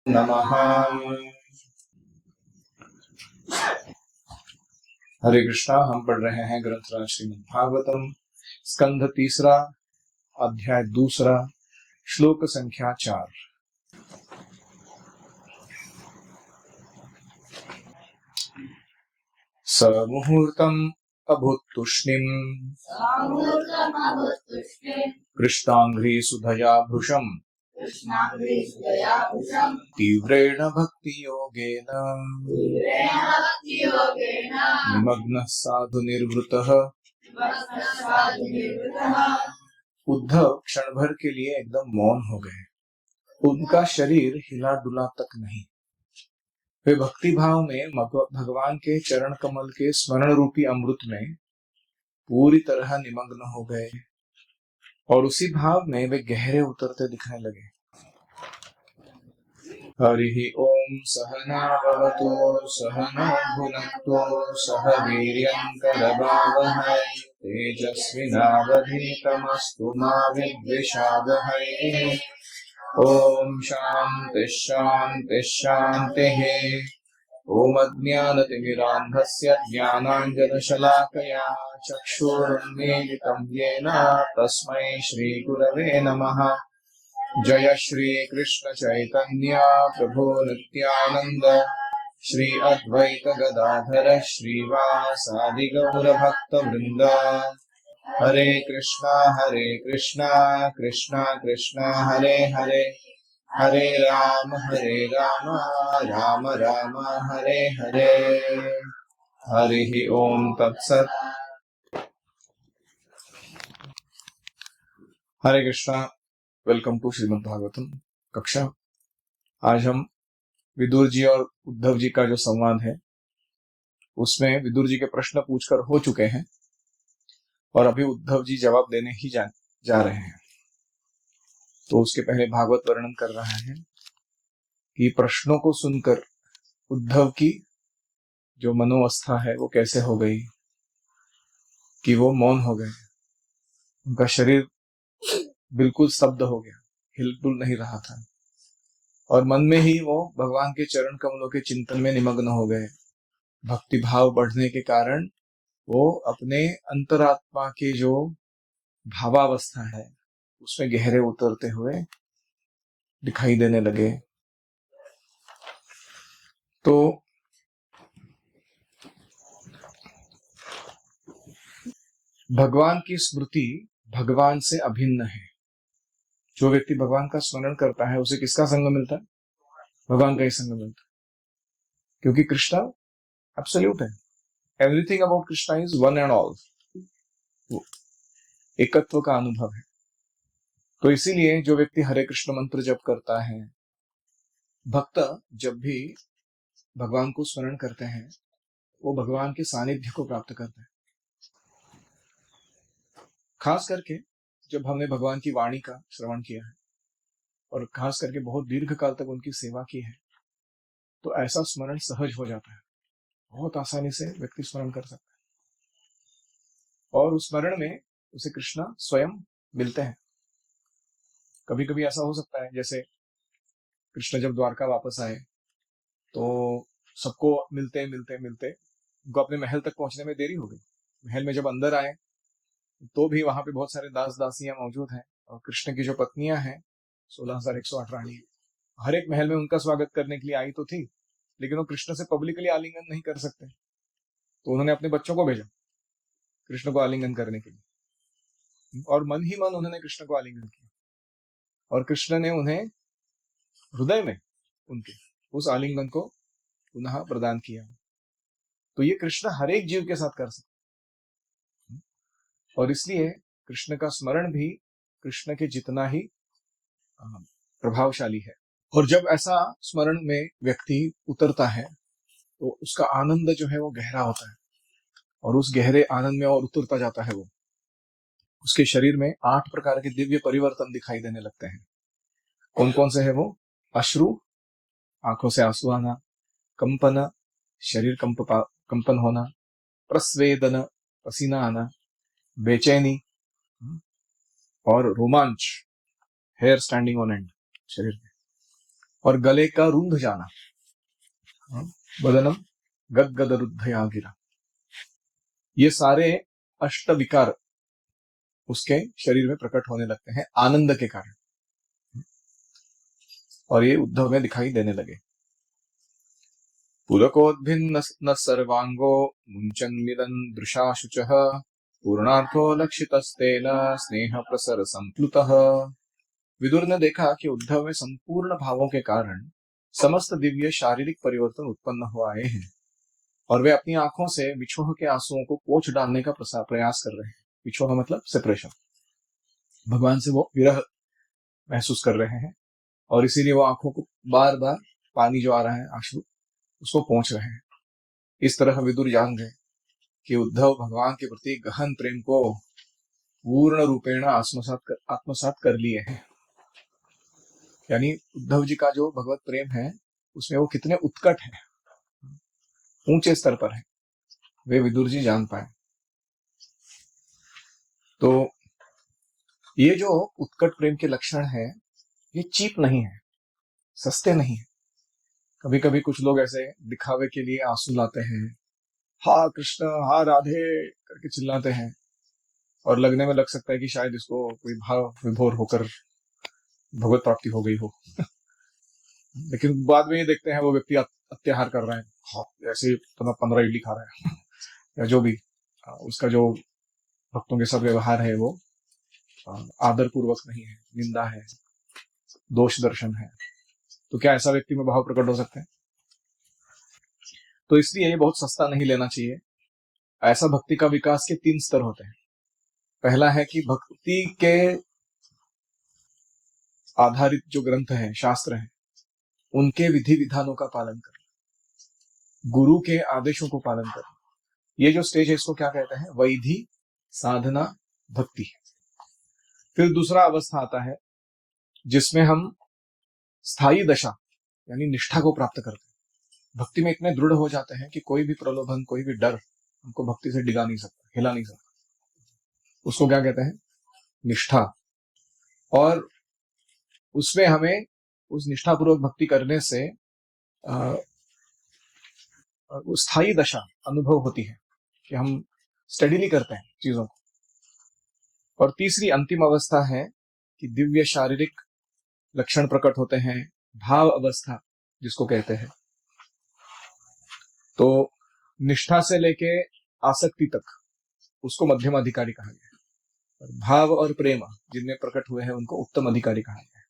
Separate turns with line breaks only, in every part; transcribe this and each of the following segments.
नमः। हरे कृष्णा। हम पढ़ रहे हैं ग्रंथराज श्रीमद् भागवतम, स्कंध तीसरा, अध्याय दूसरा, श्लोक संख्या 4। स मुहूर्तम् अभूत्तुष्णिम् कृष्णाङ्घ्रि सुधया भृशम् तीव्रेण भक्तियोगेन निमग्नः साधु निर्वृतः। उद्धव क्षण भर के लिए एकदम मौन हो गए। उनका शरीर हिला डुला तक नहीं। वे भक्ति भाव में भगवान के चरण कमल के स्मरण रूपी अमृत में पूरी तरह निमग्न हो गए और उसी भाव में वे गहरे उतरते दिखने लगे। हरि ओम सहना भवतु सहना भुनक्तु सह वीर्यं करवावहै तेजस्विनावधीतमस्तु मा विद्विषावहै। ओम शांति शांति शांतिः। ओम अज्ञानतिमिरान्धस्य ज्ञानाञ्जनशलाकया चक्षुरुन्मीलितं येन तस्मै श्रीगुरवे नमः। जय श्री कृष्ण चैतन्य प्रभु नित्यानंद श्री अद्वैत गदाधर श्रीवासादि गौर भक्त वृंद। हरे कृष्णा कृष्णा कृष्णा हरे हरे, हरे राम राम राम हरे हरे। हरि ओम तत्सत। हरे कृष्णा। वेलकम टू श्रीमद् भागवतम कक्षा। आज हम विदुर जी और उद्धव जी का जो संवाद है उसमें विदुर जी के प्रश्न पूछकर हो चुके हैं और अभी उद्धव जी जवाब देने ही जा रहे हैं। तो उसके पहले भागवत वर्णन कर रहा है कि प्रश्नों को सुनकर उद्धव की जो मनोवस्था है वो कैसे हो गई कि वो मौन हो गए। उनका शरीर बिल्कुल स्तब्ध हो गया, हिलडुल नहीं रहा था और मन में ही वो भगवान के चरण कमलों के चिंतन में निमग्न हो गए। भक्ति भाव बढ़ने के कारण वो अपने अंतरात्मा की जो भावावस्था है उसमें गहरे उतरते हुए दिखाई देने लगे। तो भगवान की स्मृति भगवान से अभिन्न है। जो व्यक्ति भगवान का स्मरण करता है उसे किसका संग मिलता है? भगवान का ही संग मिलता है, क्योंकि कृष्णा एब्सोल्यूट है। Everything about Krishna is one and all. एकत्व का अनुभव है। तो इसीलिए जो व्यक्ति हरे कृष्ण मंत्र जप करता है, भक्त जब भी भगवान को स्मरण करते हैं वो भगवान के सानिध्य को प्राप्त करते हैं। खास करके जब हमने भगवान की वाणी का श्रवण किया है और खास करके बहुत दीर्घ काल तक उनकी सेवा की है तो ऐसा स्मरण सहज हो जाता है। बहुत आसानी से व्यक्ति स्मरण कर सकता है और उस स्मरण में उसे कृष्णा स्वयं मिलते हैं। कभी कभी ऐसा हो सकता है जैसे कृष्ण जब द्वारका वापस आए तो सबको मिलते मिलते मिलते उनको अपने महल तक पहुंचने में देरी हो गई। महल में जब अंदर आए तो भी वहां पे बहुत सारे दास दासियां मौजूद हैं और कृष्ण की जो पत्नियां हैं 16,108 रानी, हर एक महल में उनका स्वागत करने के लिए आई तो थी, लेकिन वो कृष्ण से पब्लिकली आलिंगन नहीं कर सकते तो उन्होंने अपने बच्चों को भेजा कृष्ण को आलिंगन करने के लिए और मन ही मन उन्होंने कृष्ण को आलिंगन किया और कृष्ण ने उन्हें हृदय में उनके उस आलिंगन को पुनः प्रदान किया। तो ये कृष्ण हर एक जीव के साथ कर सकते और इसलिए कृष्ण का स्मरण भी कृष्ण के जितना ही प्रभावशाली है। और जब ऐसा स्मरण में व्यक्ति उतरता है तो उसका आनंद जो है वो गहरा होता है और उस गहरे आनंद में और उतरता जाता है वो उसके शरीर में 8 प्रकार के दिव्य परिवर्तन दिखाई देने लगते हैं। कौन कौन से है वो? अश्रु, आंखों से आंसू आना, कंपन, शरीर कंपन होना, प्रस्वेदन, पसीना आना, बेचैनी और रोमांच, हेयर स्टैंडिंग ऑन एंड शरीर में, और गले का रुंध जाना, बदनम गदगदरुद्धया गिरा, ये सारे अष्ट विकार उसके शरीर में प्रकट होने लगते हैं आनंद के कारण, और ये उद्धव में दिखाई देने लगे। पुलकोद्भिन्न न सर्वांगो मुञ्चन्मिदन् दृशा शुचः पूर्णार्थो लक्षितस्तेन स्नेह प्रसर संप्लुतः। विदुर ने देखा कि उद्धव में संपूर्ण भावों के कारण समस्त दिव्य शारीरिक परिवर्तन उत्पन्न हो आए हैं, और वे अपनी आंखों से विछोह के आंसुओं को पोंछ डालने का प्रयास कर रहे हैं। विछोह मतलब सेपरेशन, भगवान से वो विरह महसूस कर रहे हैं, और इसीलिए वो आंखों को बार बार पानी जो आ रहा है आंसू उसको पहुंच रहे हैं। इस तरह विदुर जान गए कि उद्धव भगवान के प्रति गहन प्रेम को पूर्ण रूपेण आत्मसात कर लिए हैं। यानी उद्धव जी का जो भगवत प्रेम है उसमें वो कितने उत्कट है, ऊंचे स्तर पर है, वे विदुर जी जान पाए। तो ये जो उत्कट प्रेम के लक्षण है ये चीप नहीं है, सस्ते नहीं है। कभी कभी कुछ लोग ऐसे दिखावे के लिए आंसू लाते हैं, हा कृष्ण हा राधे करके चिल्लाते हैं, और लगने में लग सकता है कि शायद इसको कोई भाव विभोर होकर भगवत प्राप्ति हो गई हो। लेकिन बाद में ये देखते हैं वो व्यक्ति अत्याहार कर रहा है, हाँ, ऐसे 15 इडली खा रहा है या जो भी उसका जो भक्तों के साथ व्यवहार है वो आदर पूर्वक नहीं है, निंदा है, दोष दर्शन है। तो क्या ऐसा व्यक्ति में भाव प्रकट हो सकते हैं? तो इसलिए ये बहुत सस्ता नहीं लेना चाहिए। ऐसा भक्ति का विकास के 3 स्तर होते हैं। पहला है कि भक्ति के आधारित जो ग्रंथ है, शास्त्र है, उनके विधि विधानों का पालन कर, गुरु के आदेशों को पालन कर। ये जो स्टेज है इसको क्या कहते हैं? वैधि साधना भक्ति। फिर दूसरा अवस्था आता है जिसमें हम स्थायी दशा यानी निष्ठा को प्राप्त करते हैं। भक्ति में इतने दृढ़ हो जाते हैं कि कोई भी प्रलोभन, कोई भी डर हमको भक्ति से डिगा नहीं सकता, हिला नहीं सकता। उसको क्या कहते हैं? निष्ठा। और उसमें हमें उस निष्ठापूर्वक भक्ति करने से स्थायी दशा अनुभव होती है कि हम स्टडीली करते हैं चीजों को। और तीसरी अंतिम अवस्था है कि दिव्य शारीरिक लक्षण प्रकट होते हैं, भाव अवस्था जिसको कहते हैं। तो निष्ठा से लेके आसक्ति तक उसको मध्यम अधिकारी कहा गया है। भाव और प्रेम जिनमें प्रकट हुए हैं उनको उत्तम अधिकारी कहा गया है।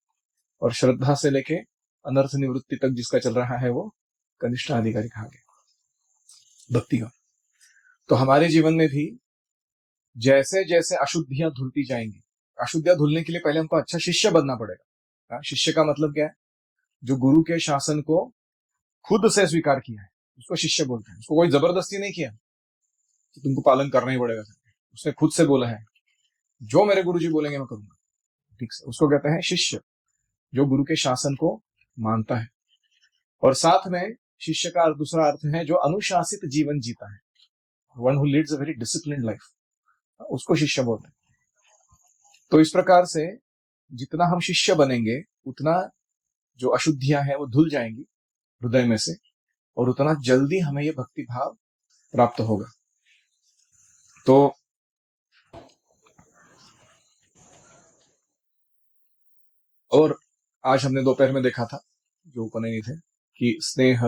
और श्रद्धा से लेके अनर्थ निवृत्ति तक जिसका चल रहा है वो कनिष्ठ अधिकारी कहा गया भक्ति का। तो हमारे जीवन में भी जैसे जैसे अशुद्धियां धुलती जाएंगी, अशुद्धियां धुलने के लिए पहले हमको अच्छा शिष्य बनना पड़ेगा। शिष्य का मतलब क्या है? जो गुरु के शासन को खुद से स्वीकार किया है उसको शिष्य बोलते हैं। उसको कोई जबरदस्ती नहीं किया कि तुमको पालन करना ही पड़ेगा, उसने खुद से बोला है जो मेरे गुरुजी बोलेंगे मैं करूंगा, ठीक से, उसको कहते हैं शिष्य, जो गुरु के शासन को मानता है। और साथ में शिष्य का दूसरा अर्थ है जो अनुशासित जीवन जीता है, one who leads a very disciplined life, उसको शिष्य बोलते हैं। तो इस प्रकार से जितना हम शिष्य बनेंगे उतना जो अशुद्धियां हैं वो धुल जाएंगी हृदय में से, और उतना जल्दी हमें ये भक्ति भाव प्राप्त होगा। तो और आज हमने दोपहर में देखा था जो उपनयनी थे कि स्नेह,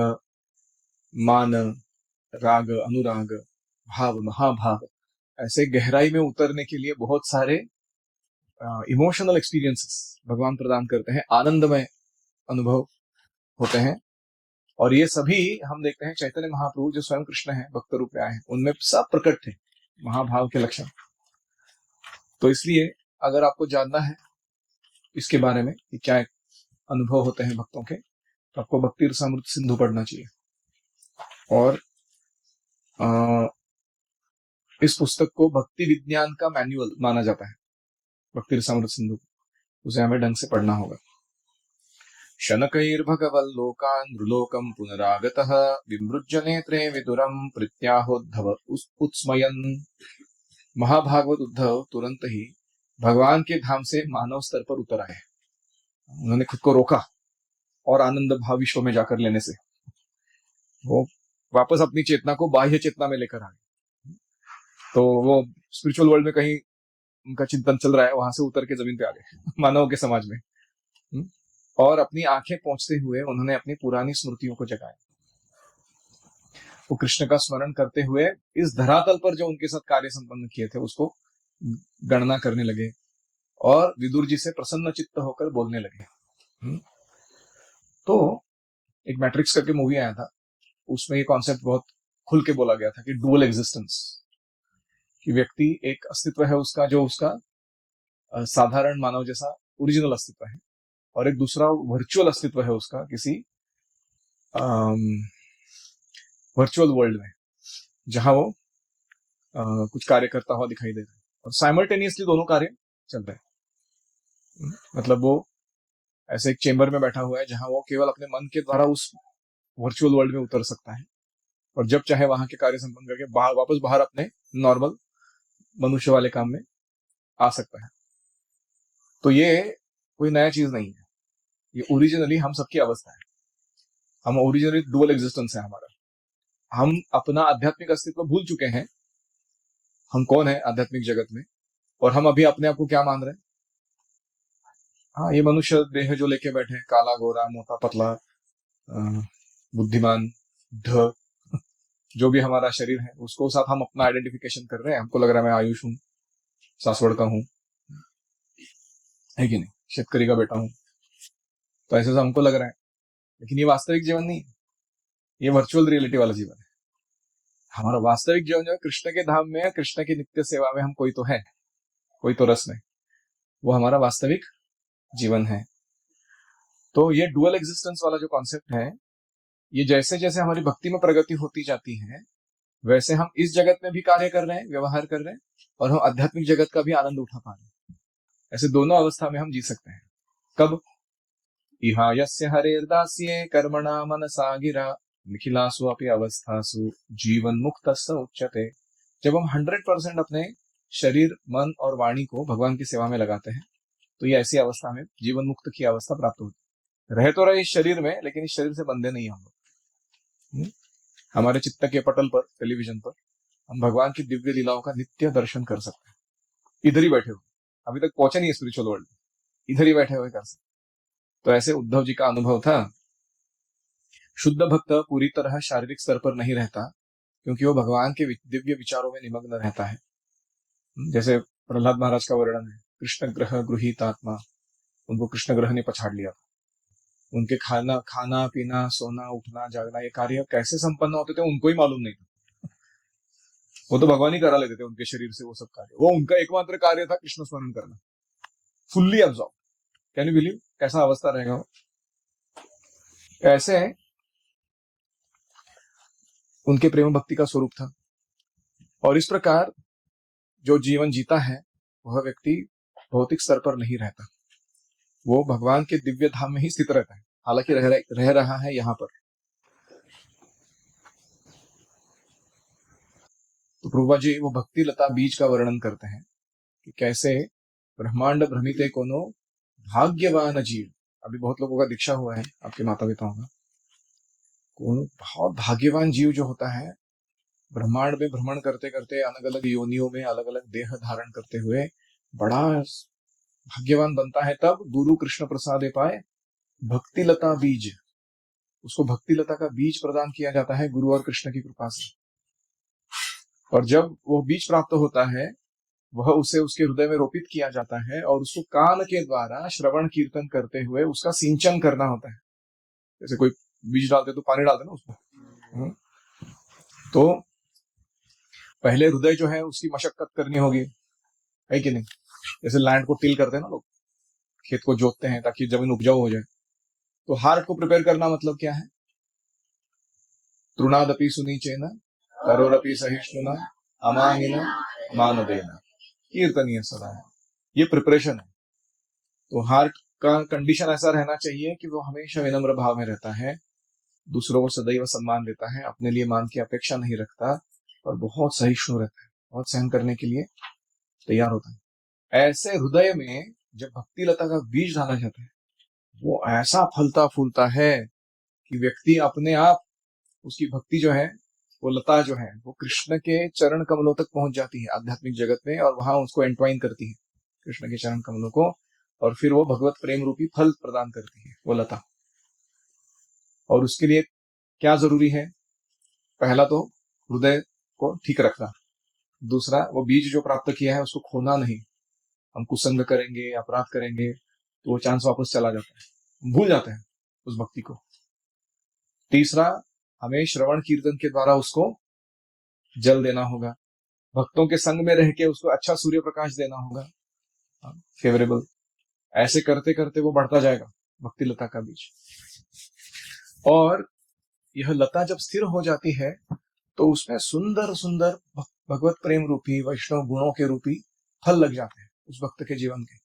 मान, राग, अनुराग, भाव, महाभाव, ऐसे गहराई में उतरने के लिए बहुत सारे इमोशनल एक्सपीरियंसेस भगवान प्रदान करते हैं, आनंदमय अनुभव होते हैं। और ये सभी हम देखते हैं चैतन्य महाप्रभु जो स्वयं कृष्ण है, भक्त रूप में आए हैं, उनमें सब प्रकट थे महाभाव के लक्षण। तो इसलिए अगर आपको जानना है इसके बारे में कि क्या अनुभव होते हैं भक्तों के, तो आपको भक्ति रसामृत सिंधु पढ़ना चाहिए। और इस पुस्तक को भक्ति विज्ञान का मैन्युअल माना जाता है, भक्ति रसामृत सिंधु, उसे हमें ढंग से पढ़ना होगा। शनकैर्भगवल्लोकान् नृलोकं पुनरागतः विमृज्य नेत्रे विदुरं प्रत्याहोद्धव उत्स्मयन्। महाभागवत उद्धव तुरंत ही भगवान के धाम से मानव स्तर पर उतर आए। उन्होंने खुद को रोका और आनंद भाव विश्व में जाकर लेने से वो वापस अपनी चेतना को बाह्य चेतना में लेकर आ गए। तो वो स्पिरिचुअल वर्ल्ड में कहीं उनका चिंतन चल रहा है, वहां से उतर के जमीन पे आ गए मानव के समाज में। और अपनी आंखें पहुंचते हुए उन्होंने अपनी पुरानी स्मृतियों को जगाया। वो कृष्ण का स्मरण करते हुए इस धरातल पर जो उनके साथ कार्य संपन्न किए थे उसको गणना करने लगे और विदुर जी से प्रसन्न चित्त होकर बोलने लगे। तो एक मैट्रिक्स करके मूवी आया था, उसमें ये कॉन्सेप्ट बहुत खुल के बोला गया था कि डुअल एग्जिस्टेंस, कि व्यक्ति एक अस्तित्व है उसका जो उसका साधारण मानव जैसा ओरिजिनल अस्तित्व है, और एक दूसरा वर्चुअल अस्तित्व है उसका किसी वर्चुअल वर्ल्ड में, जहां वो कुछ कार्य करता हुआ दिखाई दे रहा है और साइमल्टेनियसली दोनों कार्य चल रहे हैं। मतलब वो ऐसे एक चेंबर में बैठा हुआ है जहां वो केवल अपने मन के द्वारा उस वर्चुअल वर्ल्ड में उतर सकता है और जब चाहे वहां के कार्य संपन्न करके वापस बाहर अपने नॉर्मल मनुष्य वाले काम में आ सकता है। तो ये कोई नया चीज नहीं है, ये ओरिजिनली हम सबकी अवस्था है। हम ओरिजिनली डुअल एग्जिस्टेंस है हमारा। हम अपना आध्यात्मिक अस्तित्व भूल चुके हैं, हम कौन है आध्यात्मिक जगत में, और हम अभी अपने आप को क्या मान रहे हैं? हाँ, ये मनुष्य देह जो लेके बैठे हैं, काला गोरा मोटा पतला बुद्धिमान ढ, जो भी हमारा शरीर है उसको साथ हम अपना आइडेंटिफिकेशन कर रहे हैं। हमको लग रहा है मैं आयुष हूँ, सासवड़ का हूँ, है कि नहीं, शेतकरी का बेटा हूँ, तो ऐसे से हमको लग रहा है। लेकिन ये वास्तविक जीवन नहीं है, ये वर्चुअल रियलिटी वाला जीवन है। हमारा वास्तविक जीवन जो है कृष्ण के धाम में, कृष्ण की नित्य सेवा में हम कोई तो है, कोई तो रस में, वो हमारा वास्तविक जीवन है। तो ये डुअल एग्जिस्टेंस वाला जो कॉन्सेप्ट है, ये जैसे जैसे हमारी भक्ति में प्रगति होती जाती है वैसे हम इस जगत में भी कार्य कर रहे हैं, व्यवहार कर रहे हैं, और हम आध्यात्मिक जगत का भी आनंद उठा पा रहे हैं। ऐसे दोनों अवस्था में हम जी सकते हैं। कब? इहा यस्य हरेर्दास्ये कर्मणा मनसा गिरा निखिलासु अपि अवस्थासु जीवन मुक्त उच्यते। जब हम 100% अपने शरीर मन और वाणी को भगवान की सेवा में लगाते हैं तो ये ऐसी अवस्था में जीवन मुक्त की अवस्था प्राप्त होती है। रह तो रहे इस शरीर में, लेकिन इस शरीर से बंधे नहीं हम लोग। हमारे चित्त के पटल पर, टेलीविजन पर हम भगवान की दिव्य लीलाओं का नित्य दर्शन कर सकते हैं, इधर ही बैठे हुए। अभी तक पहुंचे नहीं स्पिरिचुअल वर्ल्ड, इधर ही बैठे हुए कर सकते। तो ऐसे उद्धव जी का अनुभव था। शुद्ध भक्त पूरी तरह शारीरिक स्तर पर नहीं रहता, क्योंकि वो भगवान के दिव्य विचारों में निमग्न रहता है। जैसे प्रहलाद महाराज का वर्णन है, कृष्ण ग्रह गृहीत आत्मा, उनको कृष्ण ग्रह ने पछाड़ लिया था। उनके खाना पीना सोना उठना जागना ये कार्य कैसे संपन्न होते थे उनको ही मालूम नहीं था। वो तो भगवान ही करा लेते थे उनके शरीर से वो सब कार्य। वो उनका एकमात्र कार्य था कृष्ण स्मरण करना, fully absorb. Can you believe कैसा अवस्था रहेगा वो? ऐसे उनके प्रेम भक्ति का स्वरूप था। और इस प्रकार जो जीवन जीता है वह व्यक्ति भौतिक स्तर पर नहीं रहता, वो भगवान के दिव्य धाम में ही स्थित रहता है, हालांकि रह रहा है यहाँ पर। तो प्रभुपा जी वो भक्ति लता बीज का वर्णन करते हैं कि कैसे ब्रह्मांड भ्रमिते कोनो भाग्यवान जीव। अभी बहुत लोगों का दीक्षा हुआ है, आपके माता पिताओं का। कौन बहुत भाग्यवान जीव जो होता है, ब्रह्मांड में भ्रमण करते करते अलग अलग योनियों में अलग अलग देह धारण करते हुए बड़ा भाग्यवान बनता है। तब गुरु कृष्ण प्रसाद पाए भक्ति लता बीज, उसको भक्ति लता का बीज प्रदान किया जाता है गुरु और कृष्ण की कृपा से। और जब वो बीज प्राप्त होता है वह उसे उसके हृदय में रोपित किया जाता है और उसको कान के द्वारा श्रवण कीर्तन करते हुए उसका सिंचन करना होता है। जैसे कोई बीज डालते तो पानी डालते ना उसमें। तो पहले हृदय जो है उसकी मशक्कत करनी होगी, है कि नहीं? जैसे लैंड को टिल करते हैं ना लोग, खेत को जोतते हैं ताकि जमीन उपजाऊ हो जाए। तो हार्ट को प्रिपेयर करना मतलब क्या है? तृणादपि सुनीचेन करोरपि सहिष्णुना अमानिना मानदेना कीर्तनीय सदा है। ये प्रिपरेशन है। तो हार्ट का कंडीशन ऐसा रहना चाहिए कि वो हमेशा विनम्र भाव में रहता है, दूसरों को सदैव सम्मान देता है, अपने लिए मान की अपेक्षा नहीं रखता, और बहुत सहिष्णु रहता है, बहुत सहन करने के लिए तैयार होता है। ऐसे हृदय में जब भक्ति लता का बीज डाला जाता है, वो ऐसा फलता फूलता है कि व्यक्ति अपने आप, उसकी भक्ति जो है, वो लता जो है, वो कृष्ण के चरण कमलों तक पहुंच जाती है आध्यात्मिक जगत में, और वहां उसको एंट्वाइन करती है कृष्ण के चरण कमलों को, और फिर वो भगवत प्रेम रूपी फल प्रदान करती है वो लता। और उसके लिए क्या जरूरी है? पहला तो हृदय को ठीक रखना, दूसरा वो बीज जो प्राप्त किया है उसको खोना नहीं। हम कुसंग करेंगे, अपराध करेंगे, तो वो चांस वापस चला जाता है, भूल जाते हैं उस भक्ति को। तीसरा, हमें श्रवण कीर्तन के द्वारा उसको जल देना होगा, भक्तों के संग में रह के उसको अच्छा सूर्य प्रकाश देना होगा, फेवरेबल। ऐसे करते करते वो बढ़ता जाएगा भक्ति लता का बीज। और यह लता जब स्थिर हो जाती है तो उसमें सुंदर सुंदर भगवत प्रेम रूपी, वैष्णव गुणों के रूपी फल लग जाते हैं उस भक्त के जीवन के।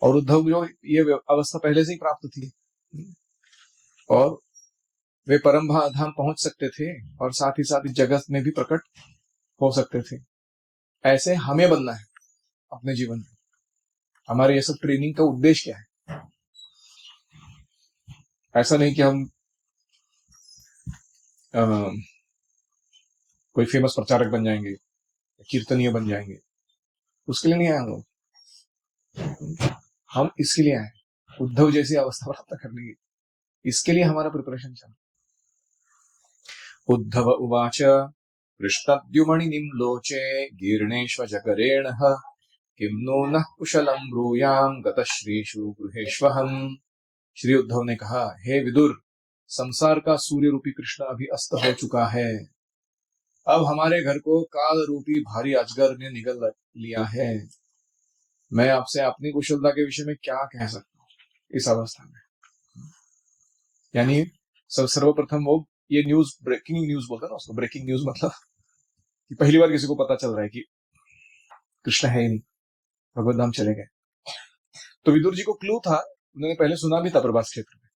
और उद्धव जो ये अवस्था पहले से ही प्राप्त थी, और वे परम धाम पहुंच सकते थे, और साथ ही साथ इस जगत में भी प्रकट हो सकते थे। ऐसे हमें बनना है अपने जीवन में। हमारे ये सब ट्रेनिंग का उद्देश्य क्या है? ऐसा नहीं कि हम कोई फेमस प्रचारक बन जाएंगे, कीर्तनीय बन जाएंगे, उसके लिए नहीं आए हम लोग। हम इसके लिए आए, उद्धव जैसी अवस्था प्राप्त करने की, इसके लिए हमारा प्रिपरेशन चल। उद्धव उवाच कृष्णद्युमणिनिं लोचे गीर्णेष्वजकरेण किं नो नः कुशलं ब्रूयाम गतश्रीषु गृहेष्वहम्। श्री उद्धव ने कहा, हे विदुर, संसार का सूर्य रूपी कृष्ण अभी अस्त हो चुका है, अब हमारे घर को काल रूपी भारी अजगर ने निगल लिया है। मैं आपसे अपनी कुशलता के विषय में क्या कह सकता हूँ इस अवस्था में। यानी सर्वप्रथम वो ये न्यूज, ब्रेकिंग न्यूज बोलता है ना उसको, ब्रेकिंग न्यूज मतलब कि पहली बार किसी को पता चल रहा है कि कृष्ण है ही नहीं, भगवत धाम चले गए। तो विदुर जी को क्लू था, उन्होंने पहले सुना भी था प्रभास क्षेत्र में,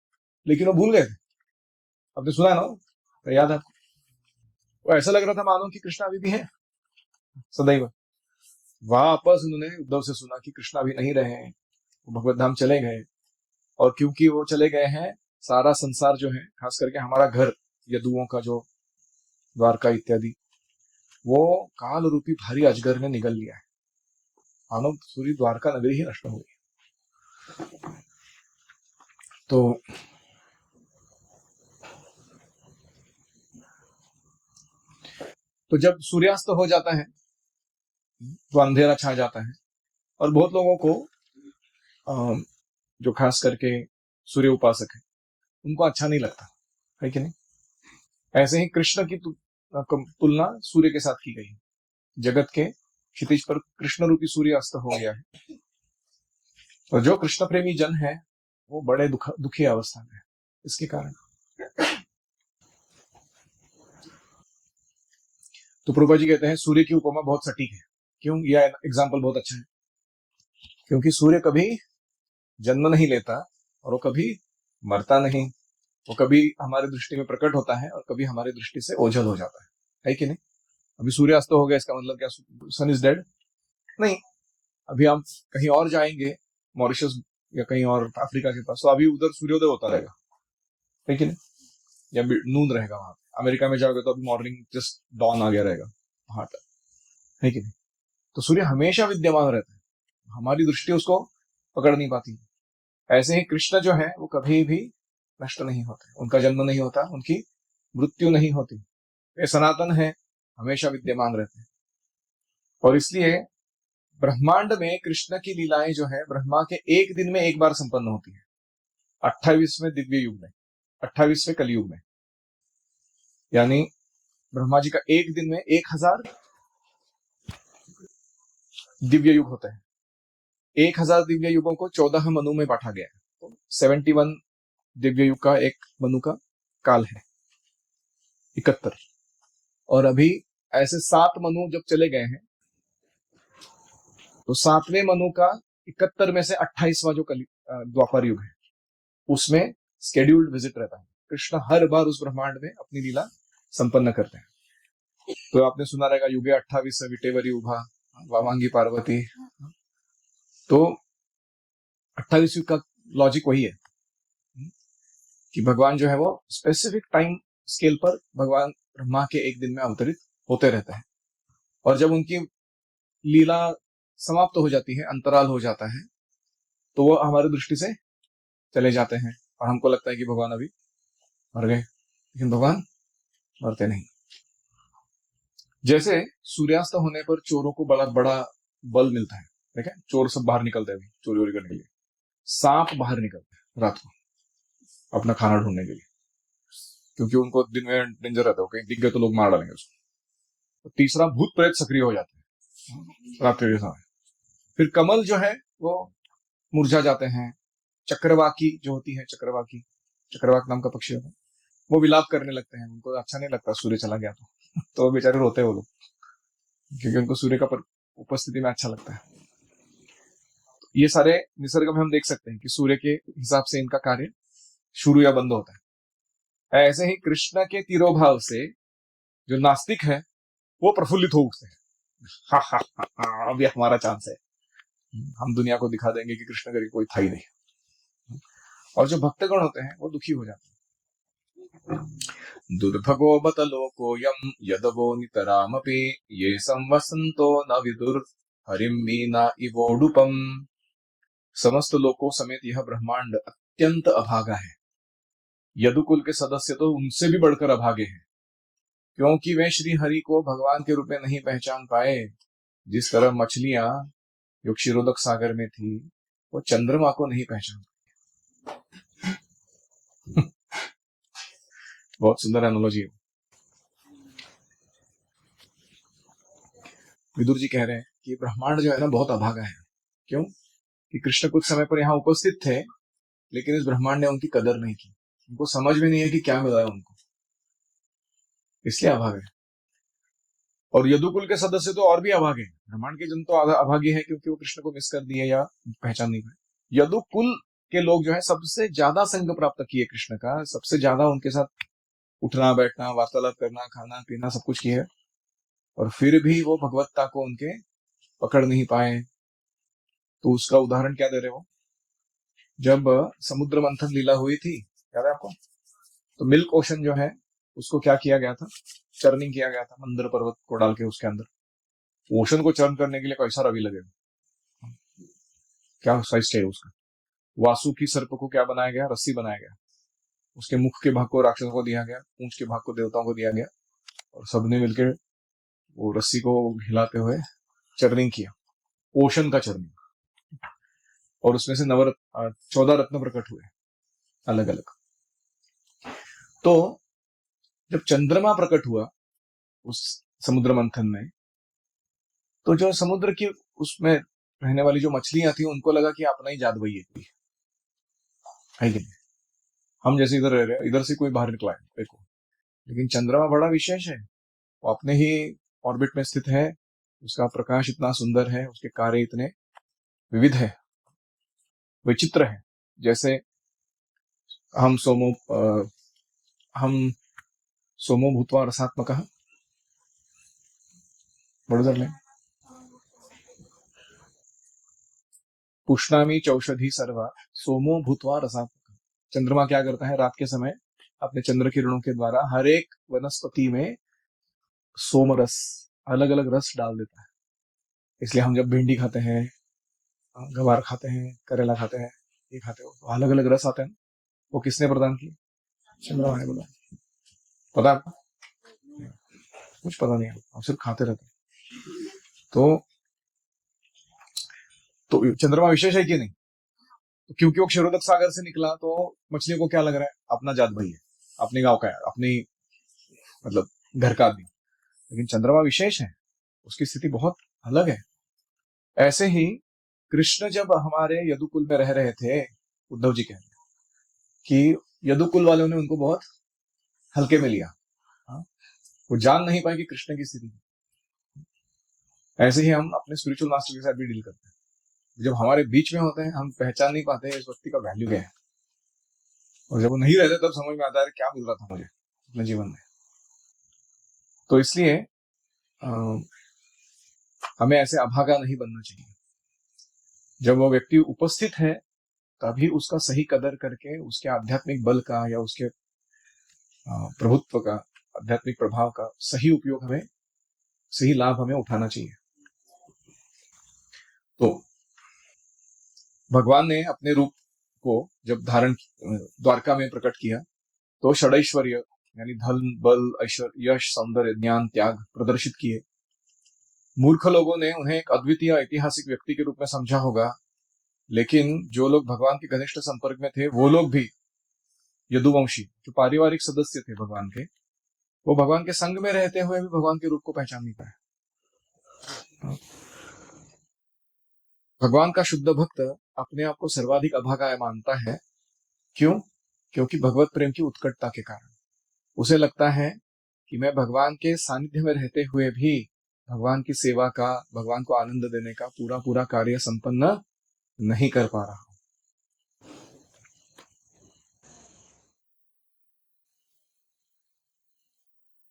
लेकिन वो भूल गए थे। आपने सुना है ना, तो याद है आपको? वो ऐसा लग रहा था मानो कि कृष्ण अभी भी है सदैव। वापस उन्होंने उद्धव से सुना कि कृष्ण अभी नहीं रहे हैं, वो भगवत धाम चले गए। और क्योंकि वो चले गए हैं, सारा संसार जो है, खास करके हमारा घर, यदुओं का जो द्वारका इत्यादि, वो काल रूपी भारी अजगर ने निगल लिया है, मानो पूरी द्वारका नगरी ही नष्ट हो गई। तो जब सूर्यास्त हो जाता है तो अंधेरा छा जाता है, और बहुत लोगों को जो खास करके सूर्य उपासक है उनको अच्छा नहीं लगता है कि नहीं। ऐसे ही कृष्ण की तुलना सूर्य के साथ की गई है। जगत के क्षितिज पर कृष्ण रूपी सूर्य अस्त हो गया है, और जो कृष्ण प्रेमी जन है वो बड़े दुखी अवस्था में है इसके कारण। तो प्रभुपा जी कहते हैं सूर्य की उपमा बहुत सटीक है। क्यों? यह एग्जाम्पल बहुत अच्छा है, क्योंकि सूर्य कभी जन्म नहीं लेता, और वो कभी मरता नहीं। वो कभी हमारे दृष्टि में प्रकट होता है और कभी हमारी दृष्टि से ओझल हो जाता है कि नहीं। अभी सूर्य अस्त हो गया, इसका मतलब क्या सन इज डेड? नहीं। अभी हम कहीं और जाएंगे, मॉरिशस या कहीं और अफ्रीका के पास, तो अभी उधर सूर्योदय होता रहेगा है कि नहीं, या नून रहेगा वहां पे। अमेरिका में जाओगे तो अभी मॉर्निंग जस्ट डॉन आ गया रहेगा वहां तक, है कि नहीं। तो सूर्य हमेशा विद्यमान रहता है, हमारी दृष्टि उसको पकड़ नहीं पाती। ऐसे ही कृष्ण जो है वो कभी भी नष्ट नहीं होते, उनका जन्म नहीं होता, उनकी मृत्यु नहीं होती, वे सनातन है, हमेशा विद्यमान रहते हैं। और इसलिए ब्रह्मांड में कृष्ण की लीलाएं जो है ब्रह्मा के एक दिन में एक बार संपन्न होती है, 28वें दिव्य युग में, 28वें कलयुग में। यानी ब्रह्मा जी का एक दिन में 1000 दिव्य युग होते हैं। 1000 दिव्य युगों को 14 मनु में बांटा गया है, तो 71 दिव्य युग का एक मनु का काल है, 71। और अभी ऐसे 7 मनु जब चले गए हैं, तो 7वें मनु का 71 में से 28वां जो द्वापर युग है, उसमें स्केड्यूल्ड विजिट रहता है। कृष्ण हर बार उस ब्रह्मांड में अपनी लीला संपन्न करते हैं। तो आपने सुना रहेगा युगे 28 विटेवरी उभा वामांगी पार्वती। तो 28 युग का लॉजिक वही है कि भगवान जो है वो स्पेसिफिक टाइम स्केल पर भगवान ब्रह्मा के एक दिन में अवतरित होते रहते हैं, और जब उनकी लीला समाप्त हो जाती है, अंतराल हो जाता है, तो वो हमारी दृष्टि से चले जाते हैं और हमको लगता है कि भगवान अभी मर गए, लेकिन भगवान मरते नहीं। जैसे सूर्यास्त होने पर चोरों को बड़ा बड़ा बल मिलता है, देखें चोर सब बाहर निकलते हैं चोरी वोरी करने के लिए, सांप बाहर निकलते हैं रात को अपना खाना ढूंढने के लिए, क्योंकि उनको दिन में डेंजर रहता है, कहीं दिख गए तो लोग मार डालेंगे उसको। तो तीसरा, भूत प्रेत सक्रिय हो जाते हैं रात्रि के समय। फिर कमल जो है वो मुरझा जाते हैं। चक्रवाकी जो होती है, चक्रवाक नाम का पक्षी होता है, वो विलाप करने लगते हैं, उनको अच्छा नहीं लगता सूर्य चला गया तो बेचारे रोते हैं वो लोग, क्योंकि उनको सूर्य का उपस्थिति में अच्छा लगता है। तो ये सारे निसर्ग में हम देख सकते हैं कि सूर्य के हिसाब से इनका कार्य शुरू या बंद होता है। ऐसे ही कृष्ण के तिरोभाव से जो नास्तिक है वो प्रफुल्लित हो उठते हैं, हा हा हा, अभी हमारा चांस है, हम दुनिया को दिखा देंगे कि कृष्ण करके कोई था ही नहीं। और जो भक्तगण होते हैं वो दुखी हो जाते हैं। दुर्भगो बत लोकोऽयं यदवो नितरामपि ये संवसन्तो न विदुर हरिम मीना इवोडुपम। समस्त लोकों समेत यह ब्रह्मांड अत्यंत अभागा है। यदुकुल के सदस्य तो उनसे भी बढ़कर अभागे हैं, क्योंकि वे श्री हरि को भगवान के रूप में नहीं पहचान पाए। जिस तरह मछलियां जो क्षीरोदक सागर में थी वो चंद्रमा को नहीं पहचान। बहुत सुंदर एनालॉजी है। विदुर जी कह रहे हैं कि ब्रह्मांड जो है ना बहुत अभागा है। क्यों? कि कृष्ण कुछ समय पर यहाँ उपस्थित थे, लेकिन इस ब्रह्मांड ने उनकी कदर नहीं की, उनको समझ में नहीं है कि क्या मिला है उनको, इसलिए अभाग है। और यदुकुल के सदस्य तो और भी अभागे हैं, ब्रह्मांड के जन तो अभागे हैं क्योंकि वो कृष्ण को मिस कर दिए या पहचान नहीं पाए। यदुकुल के लोग जो है सबसे ज्यादा संग प्राप्त किए कृष्ण का, सबसे ज्यादा उनके साथ उठना बैठना वार्तालाप करना खाना पीना सब कुछ किया, और फिर भी वो भगवत्ता को उनके पकड़ नहीं पाए। तो उसका उदाहरण क्या दे रहे हो? जब समुद्र मंथन लीला हुई थी, याद है आपको? तो मिल्क ओशन जो है उसको क्या किया गया था, चर्निंग किया गया था मंदर पर्वत को डाल के उसके अंदर। ओशन को चर्न करने के लिए कैसा रवि लगेगा, क्या साइज चाहिए उसका। वासुकी सर्प को क्या बनाया गया, रस्सी बनाया गया, उसके मुख के भाग को राक्षसों को दिया गया, पूंछ के भाग को देवताओं को दिया गया, और सबने मिलकर वो रस्सी को हिलाते हुए चर्निंग किया, ओशन का चर्निंग। और उसमें से 14 रत्न प्रकट हुए अलग अलग। तो जब चंद्रमा प्रकट हुआ उस समुद्र मंथन में, तो जो समुद्र की उसमें रहने वाली जो मछलियां थी उनको लगा कि अपना ही जात वही है कि नहीं, हम जैसे इधर रह रहे हैं, इधर से कोई बाहर निकला है देखो, लेकिन चंद्रमा बड़ा विशेष है, वो अपने ही ऑर्बिट में स्थित है, उसका प्रकाश इतना सुंदर है, उसके कार्य इतने विविध है, विचित्र है। जैसे हम सोमो हम सोमो भूतवा रसात्मक बड़ोदर में पुष्णामी चौषधि सर्वा सोमो भूतवा रसात्मक। चंद्रमा क्या करता है रात के समय, अपने चंद्र किरणों के द्वारा हर एक वनस्पति में सोमरस, अलग अलग रस डाल देता है। इसलिए हम जब भिंडी खाते हैं, गवार खाते हैं, करेला खाते हैं, ये खाते हो, तो अलग अलग रस आते हैं। वो किसने प्रदान किए? चंद्रमा ने प्रदान। पता आपको? कुछ पता नहीं है, आप सिर्फ खाते रहते हैं। तो चंद्रमा विशेष है कि नहीं? तो क्योंकि वो क्षीरोदक सागर से निकला, तो मछलियों को क्या लग रहा है, अपना जात भाई है, अपने गांव का है, अपनी मतलब घर का आदमी। लेकिन चंद्रमा विशेष है, उसकी स्थिति बहुत अलग है। ऐसे ही कृष्ण जब हमारे यदुकुल में रह रहे थे, उद्धव जी कहते हैं कि यदुकुल वालों ने उनको बहुत हल्के में लिया। हाँ? वो जान नहीं पाए कि कृष्ण की स्थिति। ऐसे ही हम अपने स्पिरिचुअल मास्टर के साथ भी डील करते हैं। जब हमारे बीच में होते हैं हम पहचान नहीं पाते इस व्यक्ति का वैल्यू क्या है, और जब वो नहीं रहते तब समझ में आता है क्या मिल रहा था मुझे अपने जीवन में। तो इसलिए हमें ऐसे अभागा नहीं बनना चाहिए। जब वो व्यक्ति उपस्थित है तभी उसका सही कदर करके उसके आध्यात्मिक बल का या उसके प्रभुत्व का, आध्यात्मिक प्रभाव का सही उपयोग हमें, सही लाभ हमें उठाना चाहिए। तो भगवान ने अपने रूप को जब धारण द्वारका में प्रकट किया तो षडैश्वर्य यानी धन, बल, ऐश्वर्य, यश, सौंदर्य, ज्ञान, त्याग प्रदर्शित किए। मूर्ख लोगों ने उन्हें एक अद्वितीय ऐतिहासिक व्यक्ति के रूप में समझा होगा, लेकिन जो लोग भगवान के घनिष्ठ संपर्क में थे वो लोग भी यदुवंशी, जो पारिवारिक सदस्य थे भगवान के, वो भगवान के संग में रहते हुए भी भगवान के रूप को पहचान नहीं पाए। भगवान का शुद्ध भक्त अपने आप को सर्वाधिक अभागा मानता है। क्यों? क्योंकि भगवत प्रेम की उत्कटता के कारण उसे लगता है कि मैं भगवान के सानिध्य में रहते हुए भी भगवान की सेवा का, भगवान को आनंद देने का पूरा पूरा कार्य संपन्न नहीं कर पा रहा।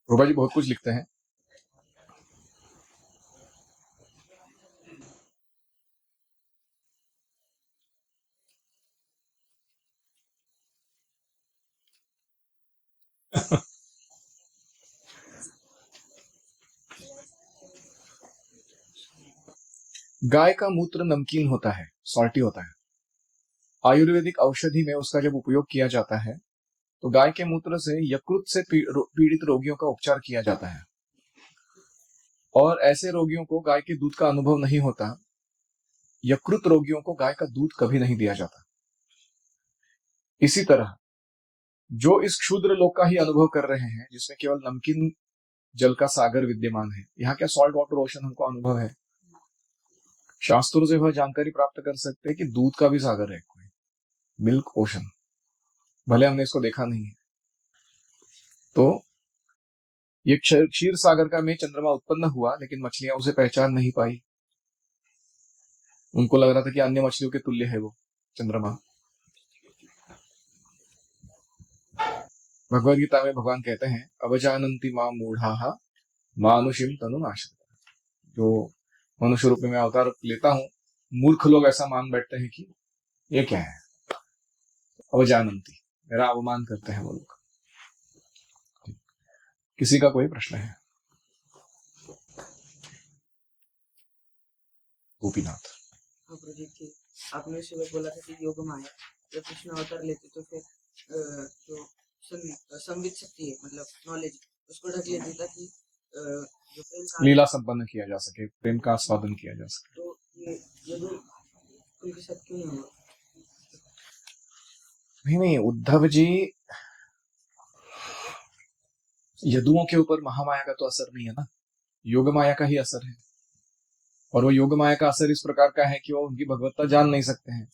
रूबा जी बहुत कुछ लिखते हैं। गाय का मूत्र नमकीन होता है, सॉल्टी होता है। आयुर्वेदिक औषधि में उसका जब उपयोग किया जाता है तो गाय के मूत्र से यकृत से पीड़ित रोगियों का उपचार किया जाता है, और ऐसे रोगियों को गाय के दूध का अनुभव नहीं होता। यकृत रोगियों को गाय का दूध कभी नहीं दिया जाता। इसी तरह जो इस क्षुद्र लोक का ही अनुभव कर रहे हैं, जिसमें केवल नमकीन जल का सागर विद्यमान है, यहाँ क्या सॉल्ट वाटर ओशन हमको अनुभव है, शास्त्रों से वह जानकारी प्राप्त कर सकते हैं कि दूध का भी सागर है कोई, मिल्क ओशन, भले हमने इसको देखा नहीं है। तो ये क्षीर सागर का में चंद्रमा उत्पन्न हुआ, लेकिन मछलियां उसे पहचान नहीं पाई। उनको लग रहा था कि अन्य मछलियों के तुल्य है वो चंद्रमा। भगवद गीता में भगवान कहते हैं, अवजानन्ति मां मूढ़ाः मानुषिम तनु आश्रिता। जो मनुष्य रूप में मैं अवतार लेता हूं, मूर्ख लोग ऐसा मान बैठते हैं कि ये क्या है, अवजानन्ति, मेरा अवमान करते हैं वो लोग। किसी का कोई प्रश्न है? गोपीनाथ।
आपने सुबह बोला था कि योग माया जब कृष्ण अवतार लेते तो फिर जो संवित शक्ति है, मतलब नॉलेज, उसको ढक लेते ताकि जो प्रेम
लीला संपन्न किया जा सके, प्रेम का आस्वादन किया जा सके।
तो ये यदु उनके साथ क्यों नहीं हुआ?
नहीं, उद्धव जी, यदुओं के ऊपर महामाया का तो असर नहीं है ना, योग माया का ही असर है। और वो योग माया का असर इस प्रकार का है कि वो उनकी भगवत्ता जान नहीं सकते हैं।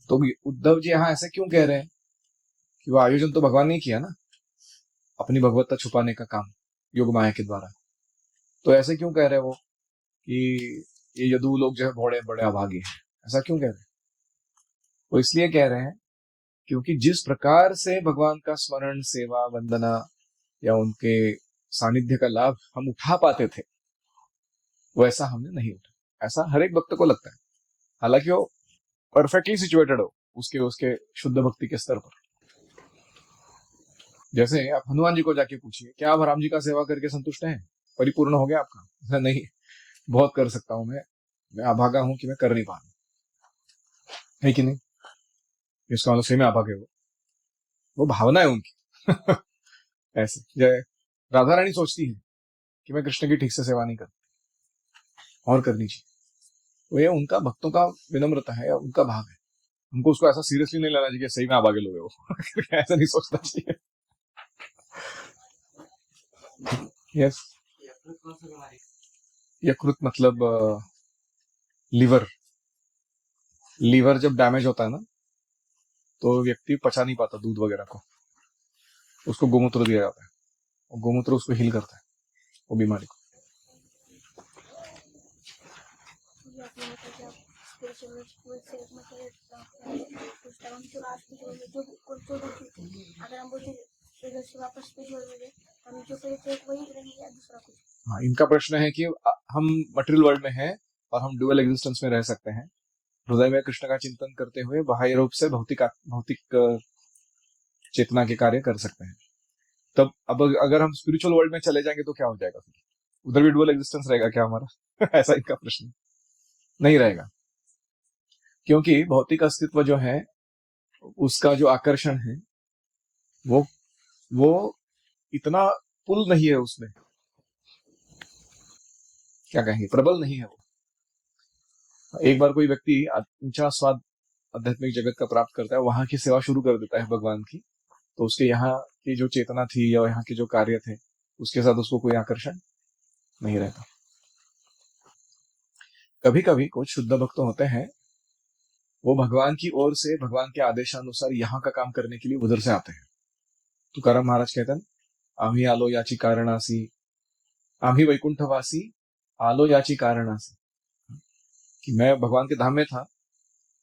तो उद्धव जी यहाँ ऐसे क्यों कह रहे हैं कि वो आयोजन तो भगवान ने किया ना, अपनी भगवत्ता छुपाने का काम योग माया के द्वारा। तो ऐसे क्यों कह रहे हैं वो कि ये यदु लोग जो है बड़े बड़े अभागी हैं, ऐसा क्यों कह रहे हैं? वो इसलिए कह रहे हैं क्योंकि जिस प्रकार से भगवान का स्मरण, सेवा, वंदना या उनके सानिध्य का लाभ हम उठा पाते थे, वैसा हमने नहीं उठा। ऐसा हर एक भक्त को लगता है, हालांकि वो परफेक्टली सिचुएटेड हो उसके उसके शुद्ध भक्ति के स्तर पर। जैसे आप हनुमान जी को जाके पूछिए, क्या आप राम जी का सेवा करके संतुष्ट हैं, परिपूर्ण हो गया आपका? नहीं, बहुत कर सकता हूं मैं अभागा हूं कि मैं कर नहीं पा रहा, है कि नहीं? इसका मतलब सही में अभागे वो भावना है उनकी। ऐसे जय राधा रानी सोचती है कि मैं कृष्ण की ठीक से सेवा नहीं करती, और करनी चाहिए। तो ये उनका भक्तों का विनम्रता है, उनका भाव है। हमको उसको ऐसा सीरियसली नहीं लेना चाहिए सही में आभागे लोग है वो। ऐसा नहीं सोचना चाहिए। यस, यकृत मतलब लीवर जब डैमेज होता है ना, तो व्यक्ति पचा नहीं पाता दूध वगैरह को, उसको गोमूत्र दिया जाता है, और गोमूत्र उसको हील करता है वो बीमारी को। हाँ, इनका प्रश्न है कि हम मटेरियल वर्ल्ड में हैं और हम ड्यूअल एग्जिस्टेंस में रह सकते हैं, हृदय में कृष्ण का चिंतन करते हुए बाह्य रूप से भौतिक चेतना के कार्य कर सकते हैं। तब अब अगर हम स्पिरिचुअल वर्ल्ड में चले जाएंगे तो क्या हो जाएगा फिर? उधर भी डुअल एग्जिस्टेंस रहेगा क्या हमारा? ऐसा इनका प्रश्न नहीं रहेगा, क्योंकि भौतिक अस्तित्व जो है उसका जो आकर्षण है वो वो इतना पुल नहीं है उसमें, क्या कहेंगे, प्रबल नहीं है वो। एक बार कोई व्यक्ति ऊंचा स्वाद आध्यात्मिक जगत का प्राप्त करता है, वहां की सेवा शुरू कर देता है भगवान की, तो उसके यहाँ की जो चेतना थी या यहाँ के जो कार्य थे उसके साथ उसको कोई आकर्षण नहीं रहता। कभी कभी कुछ शुद्ध भक्त होते हैं, वो भगवान की ओर से भगवान के आदेशानुसार यहाँ का काम करने के लिए उधर से आते हैं। तुकाराम महाराज कहते हैं, आम्ही आलो याची कारणासी, आम्ही वैकुंठवासी आलो याची कारणासी, कि मैं भगवान के धाम में था,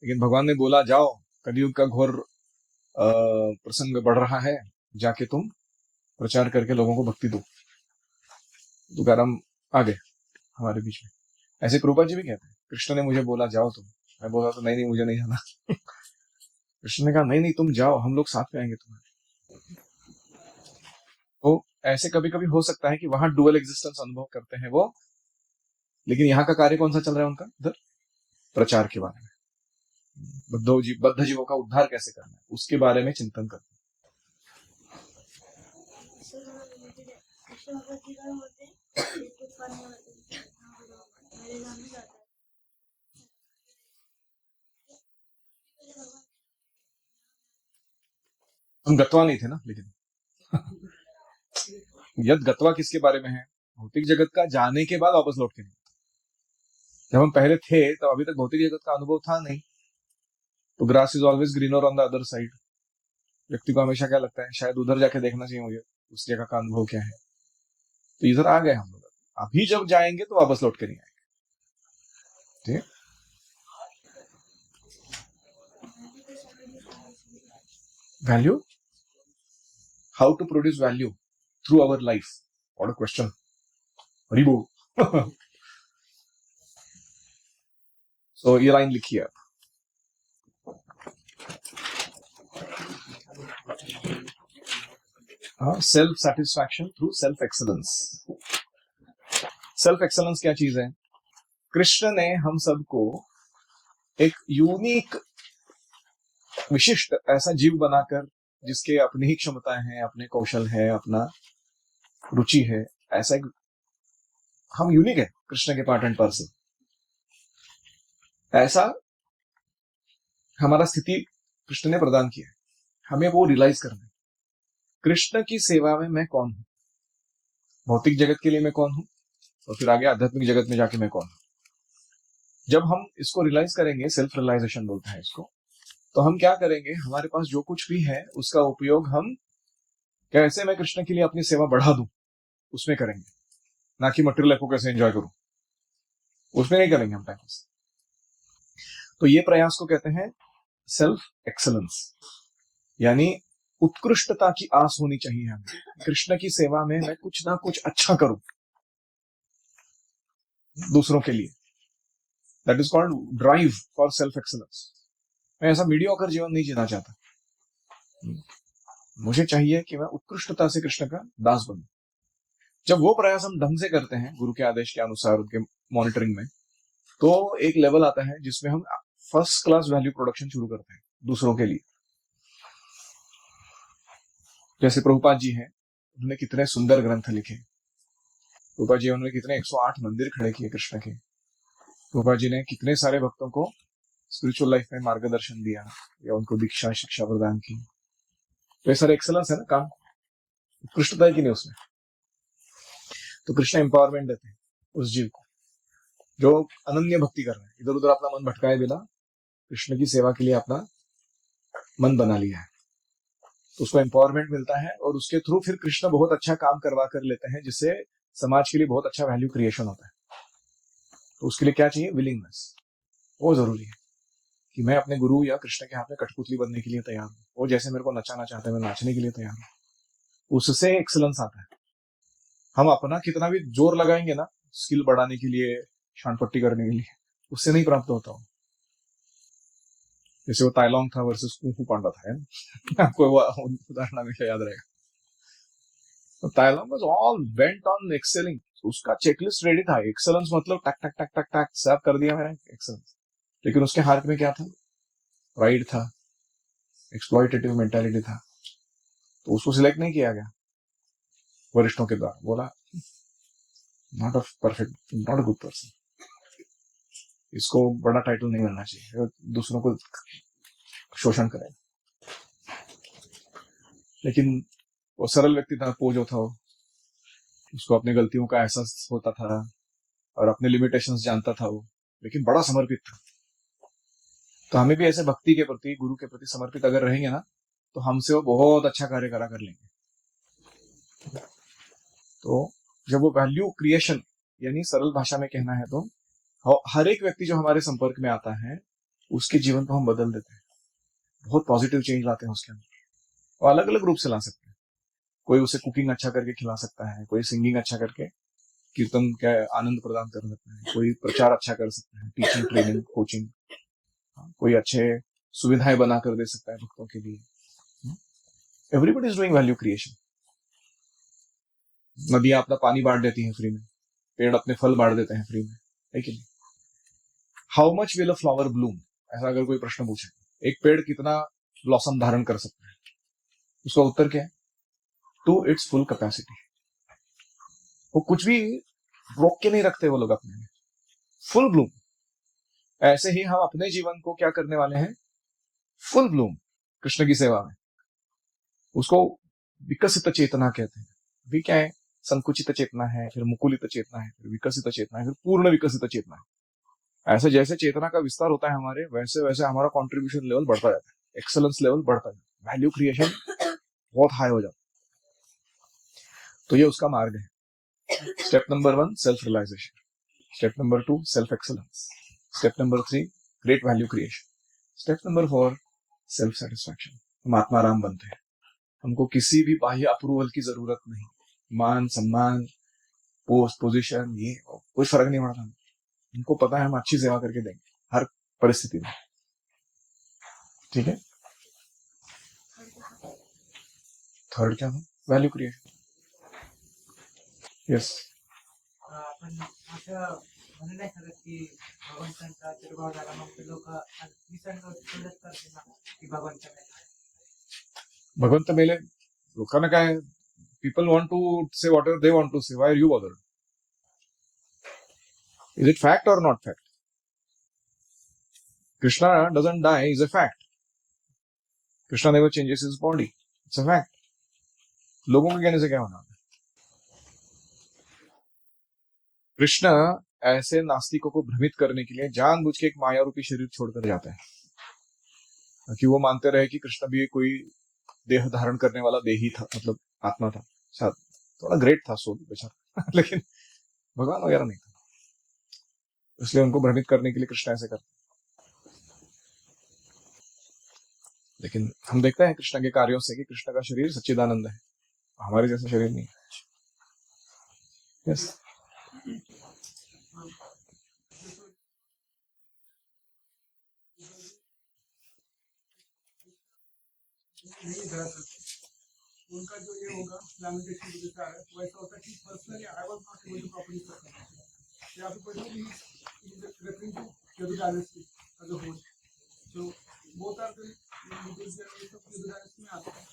लेकिन भगवान ने बोला जाओ, कलयुग का घोर प्रसंग बढ़ रहा है, जाके तुम प्रचार करके लोगों को भक्ति दो। तुकाराम आ गए हमारे बीच में। ऐसे कृपा जी भी कहते हैं, कृष्ण ने मुझे बोला जाओ तुम, मैं बोला तो नहीं मुझे नहीं जाना। कृष्ण ने कहा नहीं तुम जाओ, हम लोग साथ में आएंगे तुम्हारे। तो ऐसे कभी कभी हो सकता है कि वहां डुअल एग्जिस्टेंस अनुभव करते हैं वो, लेकिन यहाँ का कार्य कौन सा चल रहा है उनका? इधर प्रचार के बारे में, बद्ध जीवों का उद्धार कैसे करना है उसके बारे में चिंतन करते हैं। हम गत्वा नहीं थे ना, लेकिन यद गत्वा किसके बारे में है? भौतिक जगत का जाने के बाद वापस लौट के नहीं। जब हम पहले थे तब अभी तक भौतिक जगत का अनुभव था नहीं, तो grass is always greener on the other side. व्यक्ति को हमेशा क्या लगता है, शायद उधर जाके देखना चाहिए मुझे, उस जगह का अनुभव क्या है। तो इधर आ गए हम लोग, अभी जब जाएंगे तो वापस लौट के नहीं आएंगे। ठीक, value, how to produce value through our life, what a question. Haribol. So ये लाइन लिखिए आप, self satisfaction through self excellence. Self excellence क्या चीज है? कृष्ण ने हम सबको एक यूनिक विशिष्ट ऐसा जीव बनाकर, जिसके अपनी ही क्षमताएं हैं, अपने कौशल है, अपना रुचि है, ऐसा एक हम यूनिक है कृष्ण के पार्ट एंड पार्सल। ऐसा हमारा स्थिति कृष्ण ने प्रदान किया है, हमें वो रियलाइज करना है। कृष्ण की सेवा में मैं कौन हूं, भौतिक जगत के लिए मैं कौन हूं, और फिर आगे आध्यात्मिक जगत में जाके मैं कौन हूं। जब हम इसको रियलाइज करेंगे, सेल्फ रियलाइजेशन बोलते हैं इसको, तो हम क्या करेंगे, हमारे पास जो कुछ भी है उसका उपयोग हम कैसे मैं कृष्ण के लिए अपनी सेवा बढ़ा दूं उसमें करेंगे, ना कि मटेरियल लाइफ को कैसे एंजॉय करूं, उसमें नहीं करेंगे हम टाइम पास। तो ये प्रयास को कहते हैं सेल्फ एक्सेलेंस, यानी उत्कृष्टता की आस होनी चाहिए हमें। कृष्ण की सेवा में मैं कुछ ना कुछ अच्छा करूं दूसरों के लिए, that is called drive for self excellence. मैं ऐसा मीडियोकर जीवन नहीं जीना चाहता, मुझे चाहिए कि मैं उत्कृष्टता से कृष्ण का दास बनूं। जब वो प्रयास हम ढंग से करते हैं गुरु के आदेश के अनुसार, उनके मॉनिटरिंग में, तो एक लेवल आता है जिसमें हम फर्स्ट क्लास वैल्यू प्रोडक्शन शुरू करते हैं दूसरों के लिए। जैसे प्रभुपाद जी हैं, उन्होंने कितने सुंदर ग्रंथ लिखे, प्रभुपाद जी उन्होंने कितने 108 मंदिर खड़े किए कृष्ण के, प्रभुपाद जी ने कितने सारे भक्तों को स्पिरिचुअल लाइफ में मार्गदर्शन दिया या उनको दीक्षा शिक्षा प्रदान की। तो ये सारे एक्सेलेंस है ना काम, उत्कृष्टता है कि नहीं उसमें? तो कृष्ण एम्पावरमेंट देते हैं उस जीव को जो अनन्य भक्ति कर रहे हैं, इधर उधर अपना मन भटकाए बिना कृष्ण की सेवा के लिए अपना मन बना लिया है, तो उसको एम्पावरमेंट मिलता है, और उसके थ्रू फिर कृष्ण बहुत अच्छा काम करवा कर लेते हैं, जिससे समाज के लिए बहुत अच्छा वैल्यू क्रिएशन होता है। तो उसके लिए क्या चाहिए? विलिंगनेस। वो जरूरी है कि मैं अपने गुरु या कृष्ण के हाथ में कठपुतली बनने के लिए तैयार हूँ, वो जैसे मेरे को नचाना चाहते हैं मैं नाचने के लिए तैयार हूँ। उससे एक्सलेंस आता है। हम अपना कितना भी जोर लगाएंगे ना स्किल बढ़ाने के लिए, शान पट्टी करने के लिए, उससे नहीं प्राप्त होता हो। जैसे वो ताइलोंग था वर्सेस कुंफू पांडा था, है ना? आपको वो उदाहरण हमेशा याद रहेगा। तो Tai Lung was all bent on excelling, उसका चेकलिस्ट रेडी था, एक्सेलेंस मतलब टक टक टक टक टक सब कर दिया मैंने, एक्सेलेंस। लेकिन उसके हार्ट में क्या था? प्राइड था, एक्सप्लॉइटेटिव मेंटालिटी था। तो उसको सिलेक्ट नहीं किया गया वरिष्ठों के द्वारा, बोला not a perfect, not a good person, इसको बड़ा टाइटल नहीं मिलना चाहिए, दूसरों को शोषण करेगा। लेकिन वो सरल व्यक्ति था, वो जो था वो, उसको अपनी गलतियों का एहसास होता था और अपने लिमिटेशंस जानता था वो, लेकिन बड़ा समर्पित था। तो हमें भी ऐसे भक्ति के प्रति, गुरु के प्रति समर्पित अगर रहेंगे ना, तो हमसे वो बहुत अच्छा कार्य करा कर लेंगे। तो जब वो वैल्यू क्रिएशन, यानी सरल भाषा में कहना है तो हर एक व्यक्ति जो हमारे संपर्क में आता है उसके जीवन को हम बदल देते हैं, बहुत पॉजिटिव चेंज लाते हैं उसके अंदर। और अलग अलग रूप से ला सकते हैं। कोई उसे कुकिंग अच्छा करके खिला सकता है, कोई सिंगिंग अच्छा करके कीर्तन का आनंद प्रदान कर सकता है, कोई प्रचार अच्छा कर सकता है, टीचिंग, ट्रेनिंग, कोचिंग, कोई अच्छे सुविधाएं बना कर दे सकता है भक्तों के लिए। Everybody is doing value creation. नदियां अपना पानी बांट देती हैं फ्री में, पेड़ अपने फल बांट देते हैं फ्री में, है कि नहीं? How much will a flower Bloom, ऐसा अगर कोई प्रश्न पूछे, एक पेड़ कितना ब्लॉसम धारण कर सकता है, उसका उत्तर क्या है? To its full capacity. वो कुछ भी रोक के नहीं रखते वो लोग अपने, फुल ब्लूम। ऐसे ही हम अपने जीवन को क्या करने वाले हैं? फुल ब्लूम, कृष्ण की सेवा में। उसको विकसित चेतना कहते हैं। अभी क्या है? संकुचित चेतना है, फिर मुकुलित चेतना है, फिर विकसित चेतना है, फिर पूर्ण विकसित चेतना है। ऐसे जैसे चेतना का विस्तार होता है हमारे, वैसे वैसे हमारा कंट्रीब्यूशन लेवल बढ़ता जाता है, एक्सेलेंस लेवल बढ़ता जाता है, वैल्यू क्रिएशन बहुत हाई हो जाता है। तो ये उसका मार्ग है। Step number 1 self realisation, step number 2 self excellence, step number 3 great value creation, step number 4 self satisfaction. हम आत्माराम बनते हैं, हमको किसी भी बाह्य अप्रूवल की जरूरत नहीं, मान सम्मान, पोस्ट पोजीशन, ये कोई फर्क नहीं पड़ता। हमको पता है हम अच्छी सेवा करके देंगे हर परिस्थिति में, ठीक है? थर्ड क्या था? Value creation. यस,
आपण असं म्हणू नाही शकत की भगवंतांचा आशीर्वाद आला मग ते लोक विसंगत करते ना की भगवंत
भगवंत मेले लोकांना काय, people want to say whatever they want to say, why are you bothered? Is it fact और not fact? Krishna doesn't die is a fact, Krishna never changes his body, it's a fact. लोगों के कहने से क्या होना? कृष्ण ऐसे नास्तिकों को भ्रमित करने के लिए जानबूझ के एक माया रूपी शरीर छोड़कर जाता है, ताकि वो मानते रहे कि कृष्ण भी कोई देह धारण करने वाला देही था, मतलब आत्मा था, शायद थोड़ा ग्रेट था सोल बेचारा लेकिन भगवान वगैरह नहीं था, इसलिए उनको भ्रमित करने के लिए कृष्ण ऐसे करते। लेकिन हम देखते हैं कृष्ण के कार्यों से कि कृष्ण का शरीर सच्चिदानंद है, हमारे जैसा शरीर नहीं है। यस,
नहीं कर सकते। उनका जो ये होगा लैमिनेशन जो दिखा है वैसा होता है कि personally I was not able to properly circum या फिर पर्सनली इज रेफरिंग टू केवल dynasty as a whole. So both are the individuals of the dynasty में आते हैं।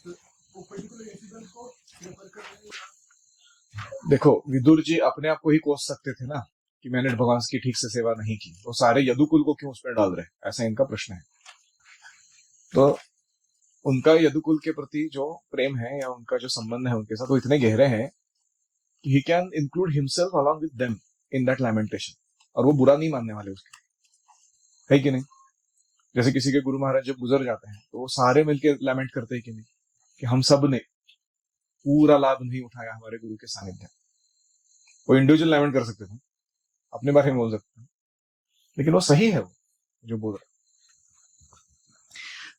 तो वो पर्टिकुलर इंसिडेंट को रेफर कर रहे हैं।
देखो विदुर जी अपने आप को ही कोस सकते थे ना कि मैंने भगवान की ठीक से सेवा नहीं की, वो सारे यदुकुल को क्यों उस पर डाल रहे, ऐसा इनका प्रश्न है। तो उनका यदुकुल के प्रति जो प्रेम है या उनका जो संबंध है उनके साथ वो इतने गहरे हैं कि he can include himself along with them in that lamentation, और वो बुरा नहीं मानने वाले उसके, है कि नहीं? जैसे किसी के गुरु महाराज जब गुजर जाते हैं तो वो सारे मिलकर लैमेंट करते हैं कि नहीं, कि हम सब ने पूरा लाभ नहीं उठाया हमारे गुरु के सानिध्य। वो इंडिविजुअल लैमेंट कर सकते थे, अपने बारे में बोल सकते थे, लेकिन वो सही है वो जो बोल रहे।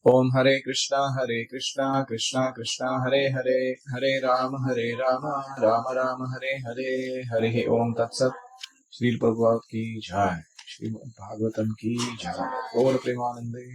ओम हरे कृष्णा कृष्णा कृष्णा हरे हरे, हरे राम राम राम हरे हरे, हरे ओम तत्सत। श्रील प्रभुपाद की जय। श्रीमद् भागवतम की जय। गौर प्रेमानंदे।